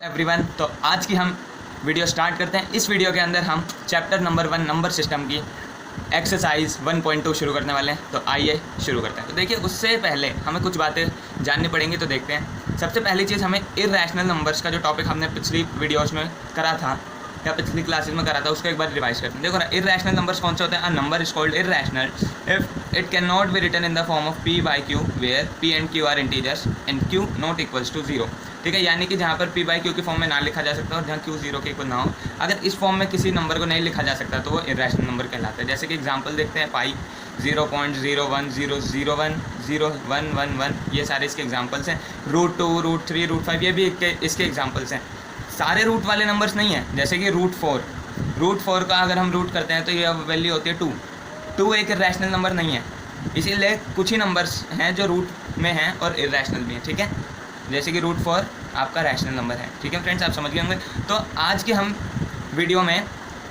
Everyone, तो आज की हम वीडियो स्टार्ट करते हैं। इस वीडियो के अंदर हम चैप्टर नंबर 1 नंबर सिस्टम की एक्सरसाइज 1.2 शुरू करने वाले हैं। तो आइए शुरू करते हैं। तो देखिए, उससे पहले हमें कुछ बातें जाननी पड़ेंगी। तो देखते हैं। सबसे पहली चीज़, हमें इर्रेशनल नंबर्स का जो टॉपिक हमने पिछली वीडियोज़ में करा था या पिछली क्लासेज में करा था, उसको एक बार रिवाइज करते हैं। देखो ना, इर्रेशनल नंबर्स कौन से होते हैं? A number is called irrational if it can not be written in the form of p by q where p and q are integers and q not equals to 0। ठीक है, यानी कि जहाँ पर p बाई क्यू की फॉर्म में ना लिखा जा सकता और जहाँ q 0 के इक्वल ना हो, अगर इस फॉर्म में किसी नंबर को नहीं लिखा जा सकता तो वो इर्रेशनल नंबर कहलाता है। जैसे कि एग्जांपल देखते हैं, पाई 0.01001, ये सारे इसके एग्जांपल्स हैं। √2, √3, √5 ये भी इसके एग्जांपल्स हैं। सारे रूट वाले नंबर्स नहीं हैं। जैसे कि √4 का अगर हम रूट करते हैं तो ये वैल्यू होती है 2 एक इर्रेशनल नंबर नहीं है। इसीलिए कुछ ही नंबर्स हैं जो रूट में हैं और इर्रेशनल भी हैं। ठीक है, जैसे कि √4 आपका रैशनल नंबर है। ठीक है फ्रेंड्स, आप समझ गए होंगे। तो आज के हम वीडियो में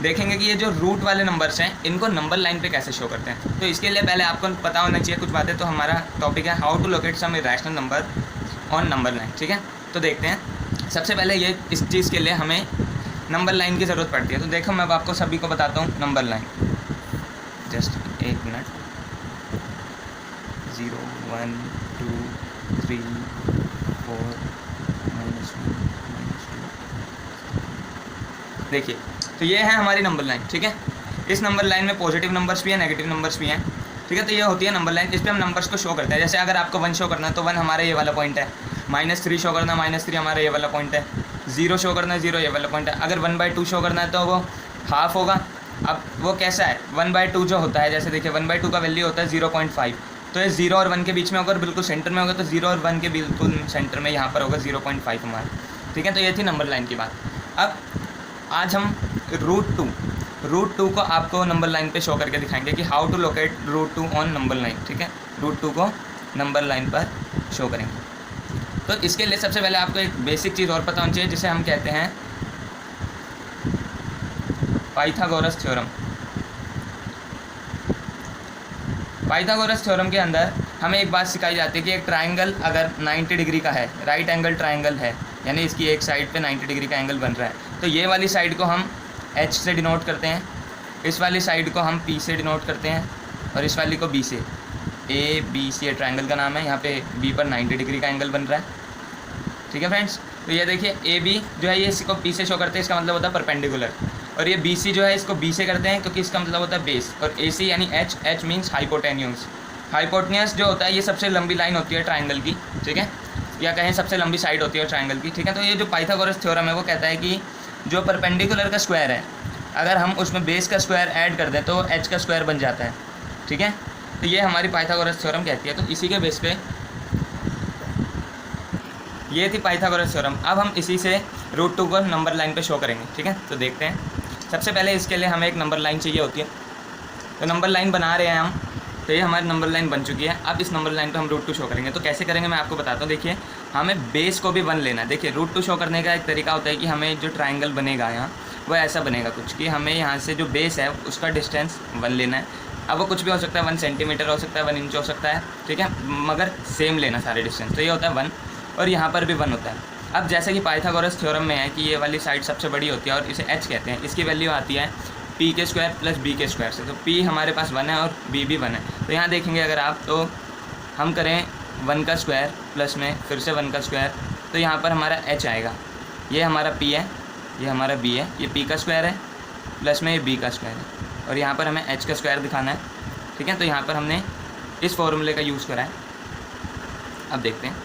देखेंगे कि ये जो रूट वाले नंबर्स हैं इनको नंबर लाइन पे कैसे शो करते हैं। तो इसके लिए पहले आपको पता होना चाहिए कुछ बातें। तो हमारा टॉपिक है how to locate some irrational number on number line. ठीक है, तो देखते हैं। सबसे पहले ये इस चीज़ के लिए हमें नंबर लाइन की ज़रूरत पड़ती है। तो देखो, मैं अब आपको सभी को बताता हूँ नंबर लाइन। जस्ट एक मिनट। 0 1 2 3 4 -1 -2। देखिए, तो ये है हमारी नंबर लाइन। ठीक है, इस नंबर लाइन में पॉजिटिव नंबर्स भी हैं, नेगेटिव नंबर्स भी हैं। ठीक है, तो ये होती है नंबर लाइन। इस पर हम नंबर्स को शो करते हैं। जैसे अगर आपको 1 शो करना है तो 1 हमारा ये वाला पॉइंट है। -3 शो करना है, -3 हमारा ये वाला पॉइंट है। 0 शो करना है, 0 ये वाला पॉइंट है। अगर 1/2 शो करना है तो वो हाफ होगा। अब वो कैसा है? 1/2 जो होता है, जैसे देखिए 1/2 का वैल्यू होता है 0.5। तो ये 0 और 1 के बीच में होगा, बिल्कुल सेंटर में होगा। तो 0 और 1 के बिल्कुल सेंटर में यहाँ पर होगा 0.5 हमारा। ठीक है, तो ये थी नंबर लाइन की बात। अब आज हम √2 को आपको नंबर लाइन पे शो करके दिखाएंगे कि how to locate √2 on number line. ठीक है, √2 को नंबर लाइन पर शो करेंगे। तो इसके लिए सबसे पहले आपको एक बेसिक चीज़ और पता होनी चाहिए, जिसे हम कहते हैं पाइथागोरस थ्योरम। पाइथागोरस थ्योरम के अंदर हमें एक बात सिखाई जाती है कि एक ट्राइंगल अगर 90 डिग्री का है, राइट एंगल ट्राइंगल है, यानी इसकी एक साइड पे 90 डिग्री का एंगल बन रहा है, तो ये वाली साइड को हम H से डिनोट करते हैं, इस वाली साइड को हम P से डिनोट करते हैं और इस वाली को B से। ABC ट्राइंगल का नाम है। यहाँ पे B पर 90 डिग्री का एंगल बन रहा है। ठीक है फ्रेंड्स, तो ये देखिए AB जो है ये इसको P से शो करते हैं, इसका मतलब होता है परपेंडिकुलर। और ये BC जो है इसको B से करते हैं क्योंकि इसका मतलब होता है बेस। और AC यानी H मीन्स हाइपोटेन्यूस। हाइपोटेन्यूस जो होता है ये सबसे लंबी लाइन होती है ट्राइंगल की। ठीक है, या कहें सबसे लंबी साइड होती है ट्राइंगल की। ठीक है, तो ये जो पाइथागोरस थ्योरम है वो कहता है कि जो परपेंडिकुलर का स्क्वायर है, अगर हम उसमें बेस का स्क्वायर ऐड कर दें तो H का स्क्वायर बन जाता है। ठीक है, तो ये हमारी पाइथागोरस थ्योरम कहती है। तो इसी के बेस पे ये थी पाइथागोरस थ्योरम। अब हम इसी से √2 को नंबर लाइन पे शो करेंगे। ठीक है, तो देखते हैं। सबसे पहले इसके लिए हमें एक नंबर लाइन चाहिए होती है। तो नंबर लाइन बना रहे हैं हम। तो ये हमारी नंबर लाइन बन चुकी है। अब इस नंबर लाइन पे हम √2 शो करेंगे। तो कैसे करेंगे मैं आपको बताता हूँ। देखिए, हमें बेस को भी 1 लेना है। देखिए, √2 शो करने का एक तरीका होता है कि हमें जो ट्राइंगल बनेगा यहाँ वो ऐसा बनेगा कुछ, कि हमें यहाँ से जो बेस है उसका डिस्टेंस 1 लेना है। अब वो कुछ भी हो सकता है, 1 सेंटीमीटर हो सकता है, 1 इंच हो सकता है। ठीक है, मगर सेम लेना सारे डिस्टेंस। तो ये होता है 1 और यहाँ पर भी 1 होता है। अब जैसे कि पाइथागोरस थ्योरम में है कि ये वाली साइड सबसे बड़ी होती है और इसे H कहते हैं। इसकी वैल्यू आती है P के स्क्वायर प्लस B के स्क्वायर से। तो P हमारे पास 1 है और B भी 1 है। तो यहाँ देखेंगे अगर आप, तो हम करें 1 का स्क्वायर प्लस में फिर से 1 का स्क्वायर, तो यहाँ पर हमारा H आएगा। ये हमारा P है, ये हमारा B है, ये P का स्क्वायर है प्लस में ये B का स्क्वायर है और यहाँ पर हमें H का स्क्वायर दिखाना है। ठीक है, तो यहाँ पर हमने इस फॉर्मूले का यूज़ करा है। अब देखते हैं।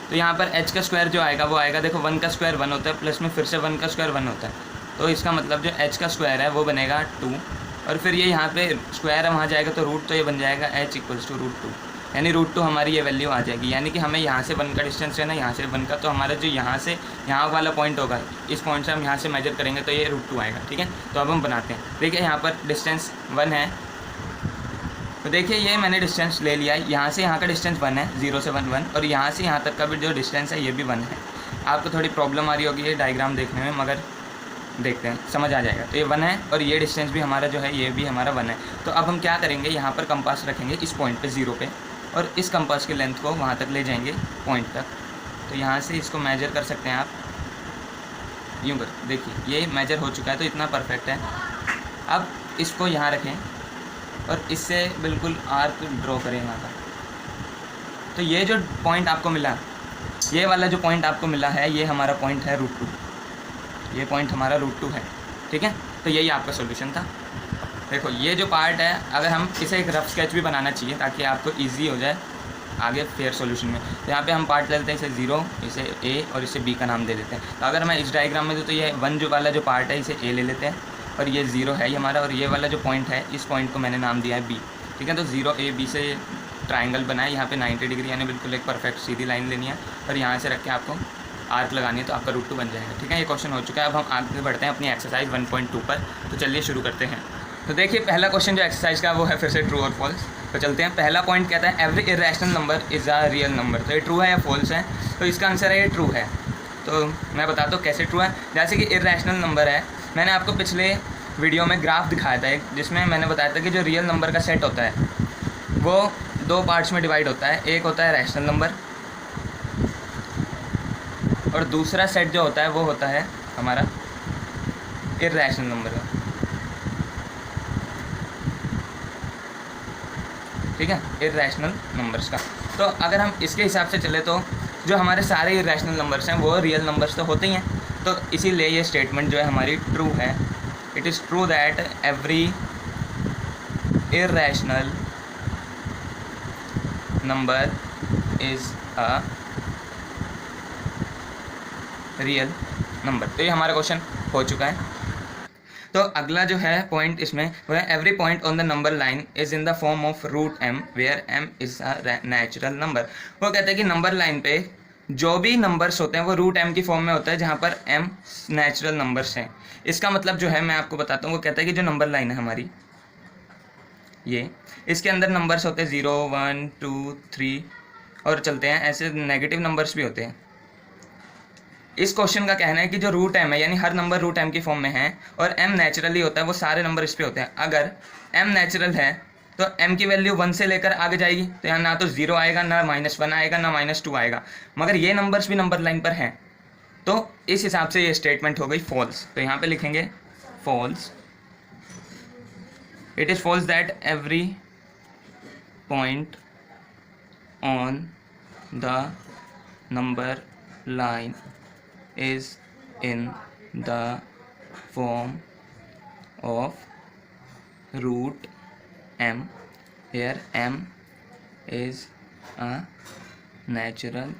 तो यहाँ पर H का स्क्वायर जो आएगा वो आएगा, देखो 1 का स्क्वायर 1 होता है प्लस में फिर से 1 का स्क्वायर 1 होता है। तो इसका मतलब जो H का स्क्वायर है वो बनेगा 2 और फिर ये यहाँ पे स्क्वायर है वहाँ जाएगा तो रूट, तो ये बन जाएगा H = √2, यानी √2 हमारी ये वैल्यू आ जाएगी। यानी कि हमें यहाँ से 1 का डिस्टेंस है ना, यहाँ से 1 का, तो हमारा जो यहाँ से यहाँ वाला पॉइंट होगा, इस पॉइंट से हम यहाँ से मेजर करेंगे तो ये √2 आएगा। ठीक है, तो अब हम बनाते हैं। देखिए, यहाँ पर डिस्टेंस 1 है। तो देखिए, ये मैंने डिस्टेंस ले लिया है। यहाँ से यहाँ का डिस्टेंस 1 है, 0 से 1 और यहाँ से यहाँ तक का भी जो डिस्टेंस है ये भी 1 है। आपको थोड़ी प्रॉब्लम आ रही होगी ये डायग्राम देखने में, मगर देखते हैं, समझ आ जाएगा। तो ये 1 है और ये डिस्टेंस भी हमारा जो है ये भी हमारा 1 है। तो अब हम क्या करेंगे, यहाँ पर कंपास रखेंगे इस पॉइंट पे 0 पे और इस कंपास के लेंथ को वहाँ तक ले जाएंगे पॉइंट तक। तो यहाँ से इसको मेजर कर सकते हैं आप। यूँ कर, देखिए ये मेजर हो चुका है तो इतना परफेक्ट है। अब इसको यहाँ रखें और इससे बिल्कुल आर्क ड्रॉ करें यहाँ का। तो ये जो पॉइंट आपको मिला, ये वाला जो पॉइंट आपको मिला है, ये हमारा पॉइंट है √2, ये पॉइंट हमारा √2 है, ठीक है। तो यही आपका सोल्यूशन था। देखो ये जो पार्ट है, अगर हम इसे एक रफ स्केच भी बनाना चाहिए ताकि आपको ईजी हो जाए आगे फेयर सॉल्यूशन में। तो यहाँ पे हम पार्ट ले लेते हैं, इसे 0, इसे A और इसे B का नाम दे देते हैं। तो अगर मैं इस डायग्राम में दूँ तो ये 1 जो वाला जो पार्ट है इसे A ले लेते हैं और ये 0 है ये हमारा, और ये वाला जो पॉइंट है इस पॉइंट को मैंने नाम दिया है B, ठीक है। तो 0AB से ट्राइंगल बनाए, यहाँ पे 90 डिग्री यानी बिल्कुल एक परफेक्ट सीधी लाइन लेनी है और यहाँ से रख के आपको आर्क लगानी है तो आपका √2 बन जाएगा, ठीक है। ये क्वेश्चन हो चुका है। अब हम आगे बढ़ते हैं अपनी एक्सरसाइज 1.2 पर। तो चलिए शुरू करते हैं। तो देखिए पहला क्वेश्चन जो एक्सरसाइज का वो है फिर से ट्रू और फॉल्स। तो चलते हैं। पहला पॉइंट कहता है every irrational number is a real number. तो ये ट्रू है या फॉल्स है? तो इसका आंसर है ये ट्रू है। तो मैं बताता हूँ कैसे ट्रू है। जैसे कि इरेशनल नंबर है, मैंने आपको पिछले वीडियो में ग्राफ दिखाया था एक, जिसमें मैंने बताया था कि जो रियल नंबर का सेट होता है वो 2 पार्ट्स में डिवाइड होता है। एक होता है रैशनल नंबर और दूसरा सेट जो होता है वो होता है हमारा इरेशनल नंबर का, ठीक है, इरेशनल नंबर्स का। तो अगर हम इसके हिसाब से चले तो जो हमारे सारे इरेशनल नंबर्स हैं वो रियल नंबर्स तो होते ही हैं। तो इसीलिए ये स्टेटमेंट जो है हमारी ट्रू है। It is true that every irrational number is a real number. तो ये हमारा क्वेश्चन हो चुका है। तो अगला जो है पॉइंट इसमें वो है every point on the number line is in the form of √m where m is a natural number. वो कहते हैं कि नंबर लाइन पे जो भी नंबर्स होते हैं वो √m की फॉर्म में होता है जहाँ पर m नेचुरल नंबर्स हैं। इसका मतलब जो है मैं आपको बताता हूँ। वो कहता है कि जो नंबर लाइन है हमारी ये, इसके अंदर नंबर्स होते हैं 0, 1, 2, 3 और चलते हैं, ऐसे नेगेटिव नंबर्स भी होते हैं। इस क्वेश्चन का कहना है कि जो √m है यानी हर नंबर √m की फॉर्म में है और m नेचुरली होता है, वो सारे नंबर इस पे होते हैं। अगर m नेचुरल है तो m की वैल्यू 1 से लेकर आगे जाएगी, तो यहाँ ना तो 0 आएगा, ना -1 आएगा, ना -2 आएगा। मगर ये नंबर्स भी नंबर लाइन पर हैं, तो इस हिसाब से ये स्टेटमेंट हो गई फॉल्स। तो यहाँ पे लिखेंगे false. It is false that every point on the number line is in the form of √m where m is a natural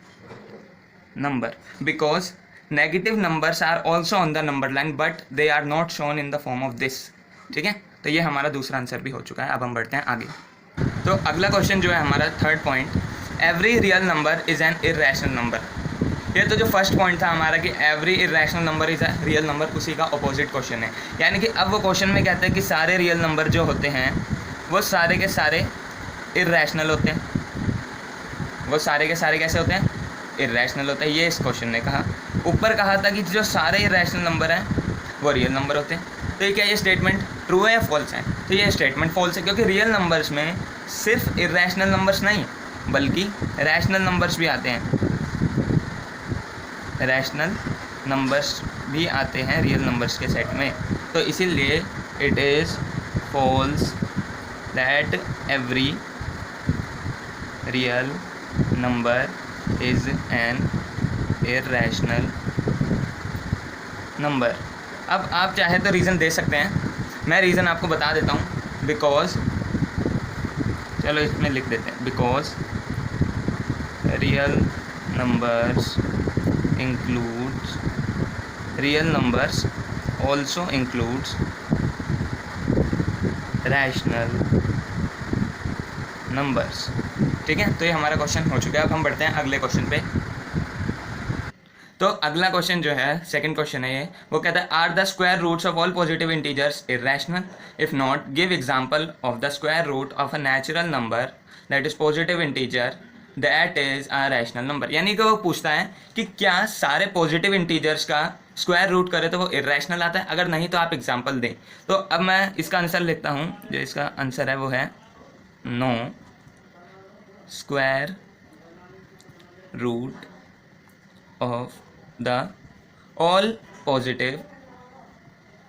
number because negative numbers are also on the number line but they are not shown in the form of this, ठीक है। तो ये हमारा दूसरा answer भी हो चुका है। अब हम बढ़ते हैं आगे। तो अगला क्वेश्चन जो है हमारा third point, every real number is an irrational number. ये तो जो फर्स्ट पॉइंट था हमारा कि every irrational number is a real number, उसी का अपोजिट क्वेश्चन है। यानी कि अब वो क्वेश्चन में कहते हैं कि सारे रियल नंबर जो होते हैं वो सारे के सारे इरेशनल होते हैं। वो सारे के सारे कैसे होते हैं? इरेशनल होते हैं। ये इस क्वेश्चन ने कहा। ऊपर कहा था कि जो सारे इरेशनल नंबर हैं वो रियल नंबर होते हैं। तो ये क्या, ये स्टेटमेंट ट्रू है या फॉल्स है? तो ये स्टेटमेंट फॉल्स है, क्योंकि रियल नंबर्स में सिर्फ इरेशनल नंबर्स नहीं बल्कि रैशनल नंबर्स भी आते हैं। रैशनल नंबर्स भी आते हैं रियल नंबर्स के सेट में। तो इसीलिए it is false that every real number is an irrational number. अब आप चाहे तो रीज़न दे सकते हैं, मैं रीज़न आपको बता देता हूँ। बिकॉज, चलो इसमें लिख देते हैं, because real numbers includes real numbers also includes rational numbers, ठीक है। तो ये हमारा क्वेश्चन हो चुका है। अब हम बढ़ते हैं अगले क्वेश्चन पे। तो अगला क्वेश्चन जो है सेकंड क्वेश्चन है ये, वो कहता है are the square roots of all positive integers irrational? If not give example of the square root of a natural number that is positive integer that is a rational number. यानी कि वो पूछता है कि क्या सारे पॉजिटिव इंटीजर्स का square root करे तो वो इरेशनल आता है? अगर नहीं तो आप एग्जांपल दें। तो अब मैं इसका आंसर लिखता हूँ। जो इसका आंसर है वो है no square root of the all positive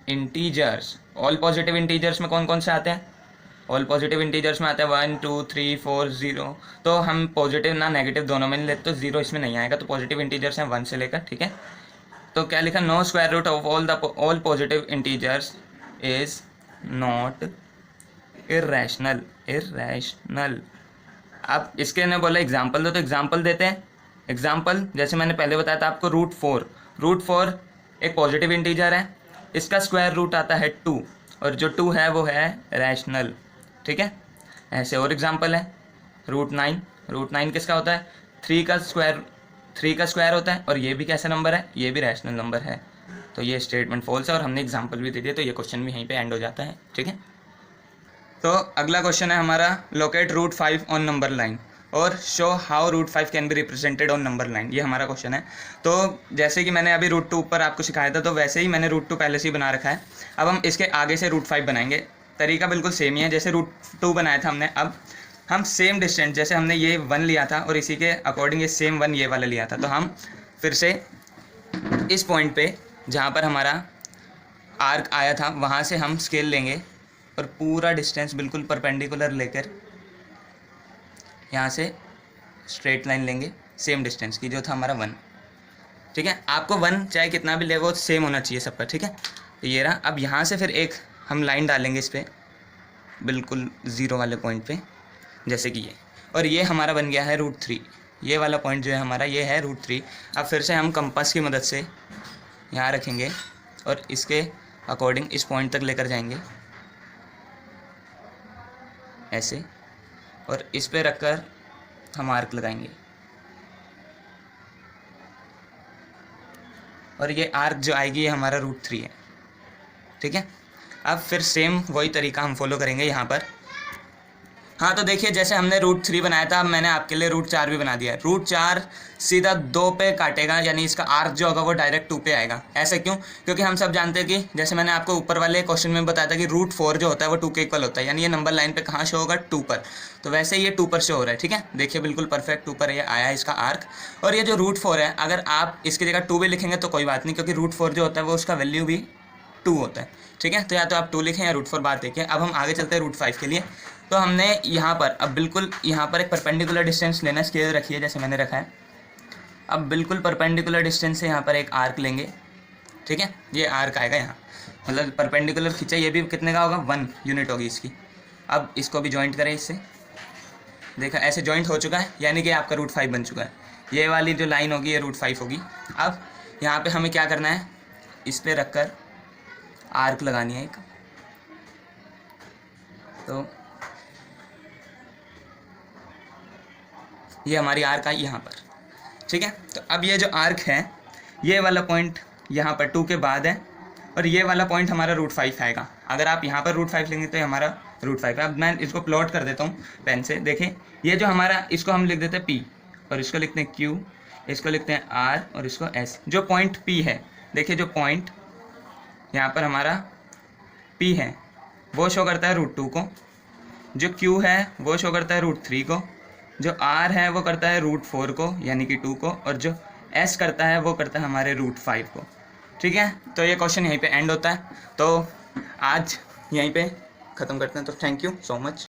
integers. All positive integers में कौन कौन से आते हैं? ऑल पॉजिटिव इंटीजर्स में आते हैं 1 2 3 4 0। तो हम पॉजिटिव ना नेगेटिव दोनों में लेते तो 0 इसमें नहीं आएगा, तो पॉजिटिव इंटीजर्स हैं 1 से लेकर, ठीक है। तो क्या लिखा? No square root of all positive integers is not irrational. Irrational. अब इसके ने बोला एग्जाम्पल दो, तो एग्जाम्पल देते हैं। एग्जाम्पल जैसे मैंने पहले बताया था आपको, रूट फोर एक पॉजिटिव इंटीजर है, इसका स्क्वायर रूट आता है 2, और जो 2 है वो है रैशनल, ठीक है। ऐसे और एग्जाम्पल है रूट नाइन किसका होता है? 3 का स्क्वायर होता है, और ये भी कैसा नंबर है? ये भी रैशनल नंबर है। तो ये स्टेटमेंट फॉल्स है और हमने एग्जाम्पल भी दे दिया, तो ये क्वेश्चन भी यहीं पे एंड हो जाता है, ठीक है। तो अगला क्वेश्चन है हमारा, locate root 5 on number line और show how root 5 can be represented on number line. ये हमारा क्वेश्चन है। तो जैसे कि मैंने अभी रूट 2 ऊपर आपको सिखाया था, तो वैसे ही मैंने रूट 2 पहले से ही बना रखा है। अब हम इसके आगे से रूट 5 बनाएंगे। तरीका बिल्कुल सेम ही है जैसे रूट 2 बनाया था हमने। अब हम सेम डिस्टेंस, जैसे हमने ये 1 लिया था और इसी के अकॉर्डिंग ये सेम 1 ये वाला लिया था, तो हम फिर से इस पॉइंट पे जहाँ पर हमारा आर्क आया था वहाँ से हम स्केल लेंगे और पूरा डिस्टेंस बिल्कुल परपेंडिकुलर लेकर यहाँ से स्ट्रेट लाइन लेंगे सेम डिस्टेंस की, जो था हमारा 1, ठीक है। आपको 1 चाहे कितना भी ले वो सेम होना चाहिए सबका, ठीक है। तो ये रहा। अब यहाँ से फिर एक हम लाइन डालेंगे इस पर बिल्कुल 0 वाले पॉइंट पे, जैसे कि ये, और ये हमारा बन गया है रूट 3। ये वाला पॉइंट जो है हमारा ये है रूट 3। अब फिर से हम कंपास की मदद से यहाँ रखेंगे और इसके अकॉर्डिंग इस पॉइंट तक लेकर जाएंगे ऐसे, और इस पे रखकर हम आर्क लगाएंगे, और ये आर्क जो आएगी ये हमारा रूट 3 है, ठीक है। अब फिर सेम वही तरीका हम फॉलो करेंगे यहाँ पर। हाँ, तो देखिए जैसे हमने रूट 3 बनाया था, अब मैंने आपके लिए रूट 4 भी बना दिया है। रूट 4 सीधा 2 पे काटेगा, यानी इसका आर्क जो होगा वो डायरेक्ट 2 पे आएगा। ऐसा क्यों? क्योंकि हम सब जानते हैं कि जैसे मैंने आपको ऊपर वाले क्वेश्चन में बताया था कि रूट 4 जो होता है वो 2 के इक्वल होता है, यानी ये नंबर लाइन पे कहाँ शो होगा? 2 पर। तो वैसे ये 2 पर शो हो रहा है, ठीक है। देखिए बिल्कुल परफेक्ट 2 पर ये आया है इसका आर्क। और ये जो रूट 4 है, अगर आप इसकी जगह 2 भी लिखेंगे तो कोई बात नहीं, क्योंकि रूट 4 जो होता है वो उसका वैल्यू भी 2 होता है, ठीक है। तो या तो आप 2 लिखें या रूट 4 बात देखिए। अब हम आगे चलते हैं रूट 5 के लिए। तो हमने यहाँ पर अब बिल्कुल यहाँ पर एक परपेंडिकुलर डिस्टेंस लेना, स्केल रखिए जैसे मैंने रखा है। अब बिल्कुल परपेंडिकुलर डिस्टेंस से यहाँ पर एक आर्क लेंगे, ठीक है। ये आर्क आएगा यहाँ, मतलब परपेंडिकुलर खींचा, ये भी कितने का होगा? 1 यूनिट होगी इसकी। अब इसको भी जॉइंट करें इससे, देखा ऐसे जॉइंट हो चुका है, यानी कि आपका रूट 5 बन चुका है। ये वाली जो लाइन होगी ये रूट 5 होगी। अब यहाँ पर हमें क्या करना है? इस पर रख कर आर्क लगानी है एक, तो ये हमारी आर्क आई यहाँ पर, ठीक है। तो अब ये जो आर्क है ये वाला पॉइंट यहाँ पर 2 के बाद है, और ये वाला पॉइंट हमारा रूट 5 आएगा। अगर आप यहाँ पर रूट 5 लेंगे तो ये हमारा रूट 5 है। अब मैं इसको प्लॉट कर देता हूँ पेन से। देखें ये जो हमारा, इसको हम लिख देते हैं P, और इसको लिखते हैं Q, इसको लिखते हैं R, और इसको S। जो पॉइंट P है, देखिए जो पॉइंट यहाँ पर हमारा P है वो शो करता है रूट 2 को, जो Q है वो शो करता है रूट 3 को, जो R है वो करता है रूट 4 को यानी कि 2 को, और जो S करता है वो करता है हमारे रूट 5 को, ठीक है। तो ये क्वेश्चन यहीं पे एंड होता है। तो आज यहीं पे ख़त्म करते हैं। तो थैंक यू सो मच।